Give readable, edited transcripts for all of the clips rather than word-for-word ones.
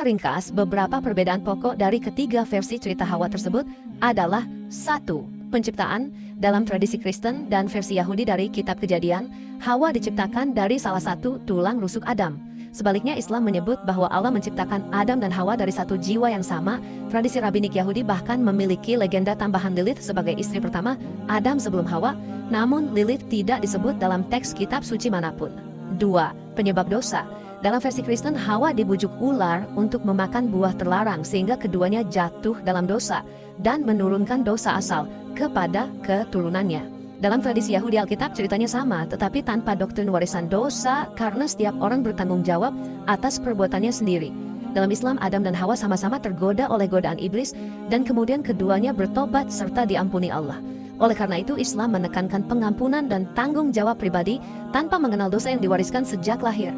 Secara ringkas, beberapa perbedaan pokok dari ketiga versi cerita Hawa tersebut adalah: 1. Penciptaan. Dalam tradisi Kristen dan versi Yahudi dari Kitab Kejadian, Hawa diciptakan dari salah satu tulang rusuk Adam. Sebaliknya, Islam menyebut bahwa Allah menciptakan Adam dan Hawa dari satu jiwa yang sama. Tradisi rabbinik Yahudi bahkan memiliki legenda tambahan Lilith sebagai istri pertama Adam sebelum Hawa, namun Lilith tidak disebut dalam teks kitab suci manapun. 2. Penyebab dosa. Dalam versi Kristen, Hawa dibujuk ular untuk memakan buah terlarang sehingga keduanya jatuh dalam dosa dan menurunkan dosa asal kepada keturunannya. Dalam tradisi Yahudi Alkitab ceritanya sama, tetapi tanpa doktrin warisan dosa karena setiap orang bertanggung jawab atas perbuatannya sendiri. Dalam Islam, Adam dan Hawa sama-sama tergoda oleh godaan iblis dan kemudian keduanya bertobat serta diampuni Allah. Oleh karena itu, Islam menekankan pengampunan dan tanggung jawab pribadi tanpa mengenal dosa yang diwariskan sejak lahir.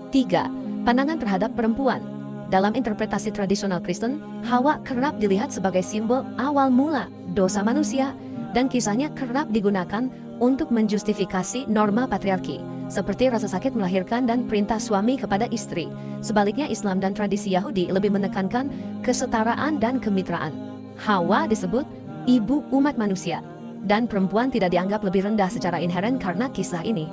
3. Pandangan terhadap perempuan. Dalam interpretasi tradisional Kristen, Hawa kerap dilihat sebagai simbol awal mula dosa manusia, dan kisahnya kerap digunakan untuk menjustifikasi norma patriarki, seperti rasa sakit melahirkan dan perintah suami kepada istri. Sebaliknya, Islam dan tradisi Yahudi lebih menekankan kesetaraan dan kemitraan. Hawa disebut ibu umat manusia, dan perempuan tidak dianggap lebih rendah secara inheren karena kisah ini.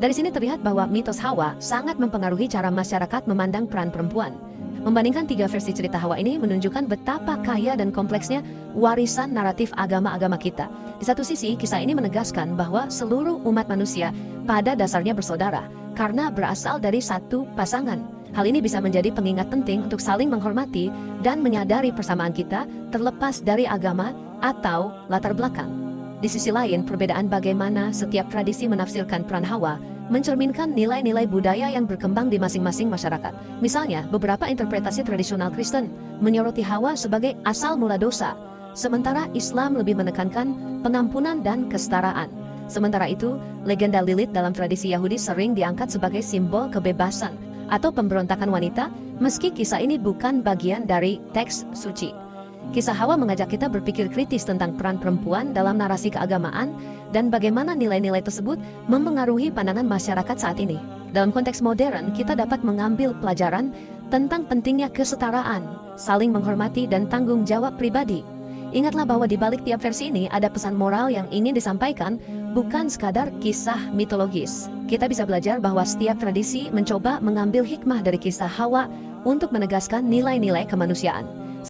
Dari sini terlihat bahwa mitos Hawa sangat mempengaruhi cara masyarakat memandang peran perempuan. Membandingkan tiga versi cerita Hawa ini menunjukkan betapa kaya dan kompleksnya warisan naratif agama-agama kita. Di satu sisi, kisah ini menegaskan bahwa seluruh umat manusia pada dasarnya bersaudara karena berasal dari satu pasangan. Hal ini bisa menjadi pengingat penting untuk saling menghormati dan menyadari persamaan kita terlepas dari agama atau latar belakang. Di sisi lain, perbedaan bagaimana setiap tradisi menafsirkan peran Hawa mencerminkan nilai-nilai budaya yang berkembang di masing-masing masyarakat. Misalnya, beberapa interpretasi tradisional Kristen menyoroti Hawa sebagai asal mula dosa, sementara Islam lebih menekankan pengampunan dan kesetaraan. Sementara itu, legenda Lilith dalam tradisi Yahudi sering diangkat sebagai simbol kebebasan atau pemberontakan wanita, meski kisah ini bukan bagian dari teks suci. Kisah Hawa mengajak kita berpikir kritis tentang peran perempuan dalam narasi keagamaan dan bagaimana nilai-nilai tersebut mempengaruhi pandangan masyarakat saat ini. Dalam konteks modern, kita dapat mengambil pelajaran tentang pentingnya kesetaraan, saling menghormati, dan tanggung jawab pribadi. Ingatlah bahwa di balik tiap versi ini ada pesan moral yang ingin disampaikan, bukan sekadar kisah mitologis. Kita bisa belajar bahwa setiap tradisi mencoba mengambil hikmah dari kisah Hawa untuk menegaskan nilai-nilai kemanusiaan.